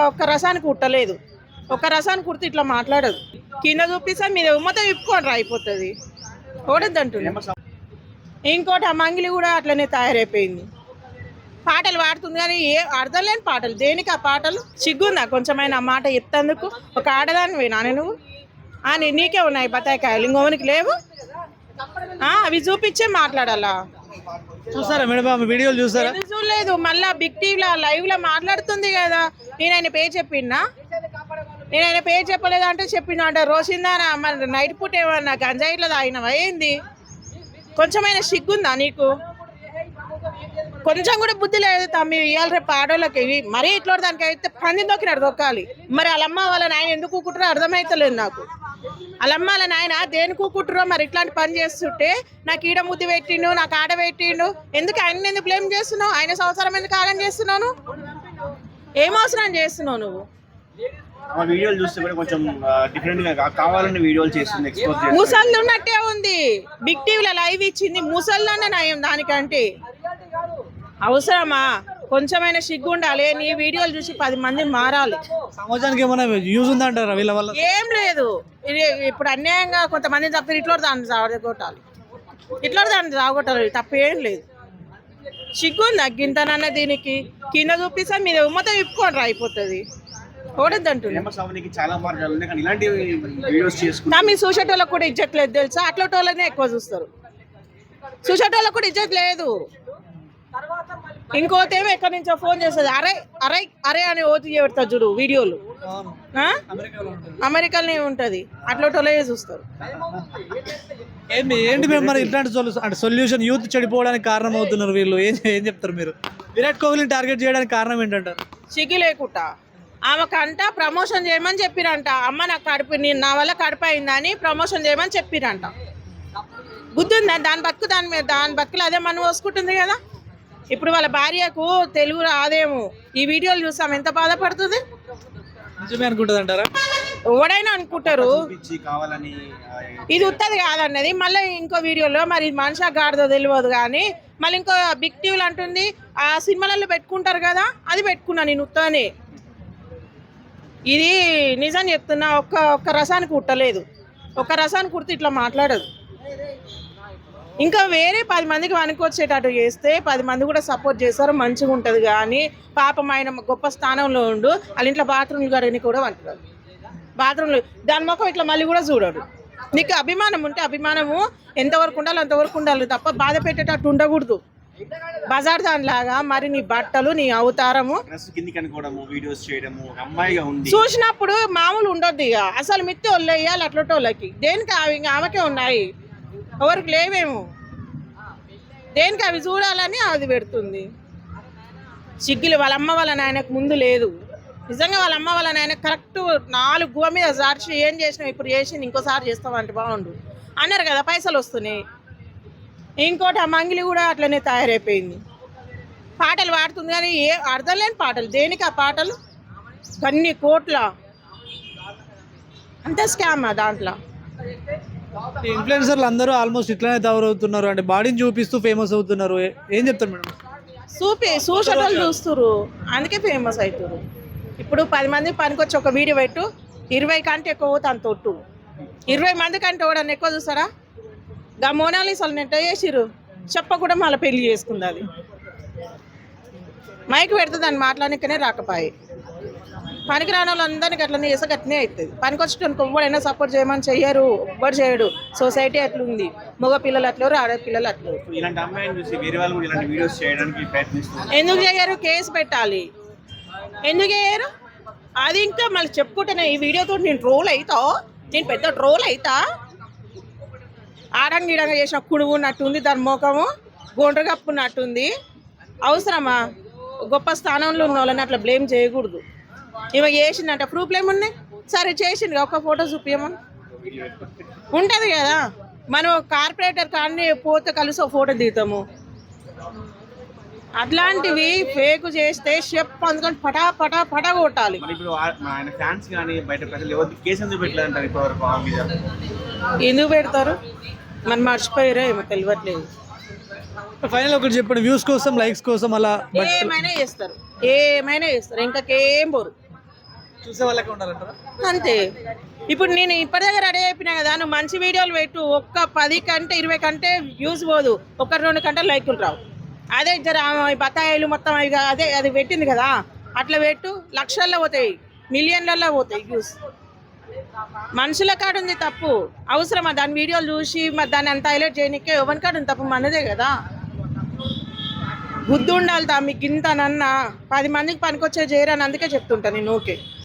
ఒక్క రసానికి కుట్టలేదు. ఒక రసానికి కుడితే ఇట్లా మాట్లాడదు. కింద చూపిస్తా మీద మొత్తం విప్పుకోండి అయిపోతుంది. ఓడద్దంటున్నా. ఇంకోటి ఆ మంగిలి కూడా అట్లనే తయారైపోయింది. పాటలు పాడుతుంది కానీ ఏ అర్థం లేని పాటలు. దేనికి ఆ పాటలు? సిగ్గుందా కొంచెమైనా ఆ మాట చెప్తందుకు? ఒక ఆడదాన్ని పోయినా నువ్వు నీకే ఉన్నాయి బత్తాయికాయలు, ఇంకోనికి లేవు. అవి చూపించే మాట్లాడాలా? చూసారా మేడం వీడియోలు? చూసారా? చూడలేదు. మళ్ళా బిగ్ టీవీలో లైవ్ లో మాట్లాడుతుంది కదా. నేను ఆయన పేరు చెప్పినా, నేను ఆయన పేరు చెప్పలేదు అంటే చెప్పిన అంటే రోషిందానా మరి నైట్ పూట ఏమన్నా గంజాయిట్లో తాగినవా ఏంది? కొంచెమైనా సిగ్గుందా నీకు? కొంచెం కూడా బుద్ధి లేదు తమ్మి. ఇవాళ రేపు ఆడోళ్ళకి మరీ ఇట్లా దానికి అయితే పంది దొక్కినాడు దొక్కాలి. మరి వాళ్ళమ్మ వాళ్ళ నాయన ఎందుకు కూకుంటారో అర్థమైతలేదు నాకు. వాళ్ళమ్మ వాళ్ళ నాయన దేనికి కూకుంటారో మరి ఇట్లాంటి పని చేస్తుంటే నాకు ఈడ ముద్దు పెట్టిండు, నాకు ఆడ పెట్టిండు. ఎందుకు ఆయన ఎందుకు బ్లేమ్ చేస్తున్నావు? ఆయన సంవత్సరం ఎందుకు ఆగం చేస్తున్నాను? ఏం అవసరం చేస్తున్నావు నువ్వు? ముసళ్ళు ఉన్నట్టే ఉంది. బిగ్ టీవీలో లైవ్ ఇచ్చింది ముసళ్ళనే నయం దానికంటే. అవసరమా? కొంచెమైనా సిగ్గు ఉండాలి. నీ వీడియోలు చూసి 10 మంది మారాలి. సమాజానికి ఏమైనా యూజ్ ఉందంటారా వీళ్ళ వల్ల? ఏం లేదు. ఇప్పుడు అన్యాయంగా కొంతమంది తప్ప ఇట్లా దాన్ని సాగొట్టాలి, ఇట్లా దాన్ని సాగొట్టాలి. తప్పేం లేదు. సిగ్గు ఉంది అగ్గింతనన్న దీనికి. కింద చూపిస్తా మీద మొత్తం విప్పుకోండి అయిపోతుంది. ఓడద్దంటున్నా. మీ చూసేటోళ్ళకి కూడా ఇజ్జత్ లేదు తెలుసా? అట్లటోళ్ళనే ఎక్కువ చూస్తారు. చూసేటోళ్ళకి కూడా ఇజ్జత్ లేదు. ఇంకోతేమో ఎక్కడి నుంచో ఫోన్ చేస్తుంది. అరే అరే అరే అని ఓతి పెడతారు చూడు వీడియోలు. అమెరికాలోనే ఉంటది. అట్లటోళ్ళే చూస్తారు. ఏంటి మేము మరి ఇట్లాంటి సొల్యూషన్ యూత్ చెడిపోవడానికి కారణం అవుతున్నారు వీళ్ళు? ఏం చెప్తారు మీరు? విరాట్ కోహ్లీని టార్గెట్ చేయడానికి కారణం ఏంటంటారు? సిగ్గు లేకుండా ఆమెకంట ప్రమోషన్ చేయమని చెప్పిరంట. అమ్మ నాకు కడుపు, నా వల్ల కడుపు అయిందని ప్రమోషన్ చేయమని చెప్పిరంట. బుద్ధి ఉందా? దాని బతుకులు అదే మనం పోసుకుంటుంది కదా. ఇప్పుడు వాళ్ళ భార్యకు తెలుగు రాదేమో. ఈ వీడియోలు చూసాం ఎంత బాధపడుతుంది. అనుకుంటుందంటారా? ఎవడైనా అనుకుంటారు. ఇది ఉత్తది కాదన్నది. మళ్ళీ ఇంకో వీడియోలో మరి మనిషి గాడిదో తెలియదు కానీ మళ్ళీ ఇంకో బిగ్ టీవీలు అంటుంది ఆ సినిమాలలో పెట్టుకుంటారు కదా, అది పెట్టుకున్నా నేను ఉత్తనే. ఇది నిజం చెప్తున్నా. ఒక్క రసానికి కుట్టలేదు. ఒక రసానికి కుడితే ఇట్లా మాట్లాడదు. ఇంకా వేరే 10 మందికి వనుకొచ్చేటట్టు చేస్తే 10 మంది కూడా సపోర్ట్ చేస్తారు, మంచిగా ఉంటుంది. కానీ పాపం ఆయన గొప్ప స్థానంలో ఉండు వాళ్ళ ఇంట్లో బాత్రూమ్లు గడని కూడా వంటారు. బాత్రూమ్లు దాని మొక్క ఇట్లా మళ్ళీ కూడా చూడడు. నీకు అభిమానం ఉంటే అభిమానము ఎంతవరకు ఉండాలి అంతవరకు ఉండాలి తప్ప బాధ పెట్టేటట్టు ఉండకూడదు. బజార్ దానిలాగా మరి నీ బట్టలు, నీ అవతారము చూసినప్పుడు మామూలు ఉండొద్దు. ఇక అసలు మిత్తి వాళ్ళు వేయాలి అట్లటోళ్ళకి. దేనికి అవి ఆమెకే ఉన్నాయి, ఎవరికి లేవేమో. దేనికి అవి చూడాలని అది పెడుతుంది. సిగ్గులు వాళ్ళ అమ్మ వాళ్ళ నాయనకు ముందు లేదు. నిజంగా వాళ్ళ అమ్మ వాళ్ళ నాయన కరెక్ట్ 4 గువ మీద సార్చి ఏం చేసినావు ఇప్పుడు చేసింది ఇంకోసారి చేస్తామంటే బాగుండు అన్నారు కదా, పైసలు వస్తున్నాయి. ఇంకోటి ఆ మంగిలి కూడా అట్లనే తయారైపోయింది. పాటలు పాడుతుంది కానీ ఏ అర్థం లేని పాటలు. దేనికి ఆ పాటలు? కొన్ని కోట్ల అంత స్కామ్ దాంట్లో. ఇన్ఫ్లుయెన్సర్లు అందరూ ఆల్మోస్ట్ ఇట్లానే తయారవుతున్నారు. అంటే బాడీని చూపిస్తూ ఫేమస్ అవుతున్నారు. ఏం చెప్తారు మేడం? చూసేటోళ్ళు చూస్తున్నారు అందుకే ఫేమస్ అవుతారు. ఇప్పుడు 10 మంది పనికొచ్చి ఒక వీడియో పెట్టు 20 కంటే ఎక్కువ పోతే అంత ఒట్టు. 20 మంది కంటే కూడా ఎక్కువ చూస్తారా? గా మోనాలిసాలు నెట్ట చేసిరు చెప్పకుండా మళ్ళీ పెళ్లి చేసుకుంది. అది మైక్ పెడితే దాన్ని మాట్లాడనికనే రాకపోయి. పనికి రాని వాళ్ళందరినీ అట్లనే చేస్తే గట్లనే అవుతుంది. పనికొచ్చేటోనికి ఎవ్వడైనా సపోర్ట్ చేయమని చెయ్యరు, ఎవ్వడు చేయడు. సొసైటీ అట్లుంది. మగ పిల్లలు అట్లేరు, ఆడపిల్లలు అట్లేరు. ఎందుకు చేయరు? కేసు పెట్టాలి. ఎందుకు చేయరు? అది ఇంకా మళ్ళీ చెప్పుకుంటేనే ఈ వీడియోతో నేను ట్రోల్ అవుతా, నేను పెద్ద ట్రోల్ అవుతా. ఆడంగిడంగా చేసిన కుడువు ఉన్నట్టుంది, దాని మోకము గోండ్ర కప్పున్నట్టుంది. అవసరమా? గొప్ప స్థానంలో ఉన్న వాళ్ళని అట్లా బ్లేమ్ చేయకూడదు. ఇవి చేసిందంట ప్రూఫ్లు ఏమున్నాయి? సరే చేసింది ఒక ఫోటో చూపించమని ఉంటుంది కదా. మనం కార్పొరేటర్ కానీ పోతే కలిసి ఒక ఫోటో దిగుతాము. అట్లాంటివి ఫేక్ చేస్తే షెప్ అందుకని పటా పటా పటా కొట్టాలి. ఎందుకు పెడతారు? మరి మర్చిపోయారో ఏమో తెలియట్లేదు. ఫైనల్ ఒకటి చెప్పండి, వ్యూస్ కోసం లైక్స్ కోసం అలా ఏమైనా చేస్తారు, ఏమైనా చేస్తారు, ఇంకేం పోరు. చూసే వాళ్ళకే ఉండాలంటారా? అంతే. ఇప్పుడు నేను ఇప్పటిదాకా రెడీ అయిపోయినా కదా, నువ్వు మంచి వీడియోలు పెట్టు, ఒక్క 10 కంటే 20 కంటే వ్యూస్ పోదు, 1-2 కంటే లైకులు రావు. అదే జర బత్తాయిలు మొత్తం అదే అది పెట్టింది కదా, అట్లా పెట్టు, లక్షల్లో పోతాయి, మిలియన్లలో పోతాయి వ్యూస్. మనుషుల కాడ ఉంది తప్పు, అవసరమా దాని వీడియోలు చూసి మరి దాన్ని అంత హైలైట్ చేయనికే? ఎవరి కాడ ఉంది తప్పు? మనదే కదా. బుద్ధి ఉండాలి తా మీకు ఇంతనన్నా, 10 మందికి పనికొచ్చే చేయరని అందుకే చెప్తుంటా నేను. ఓకే.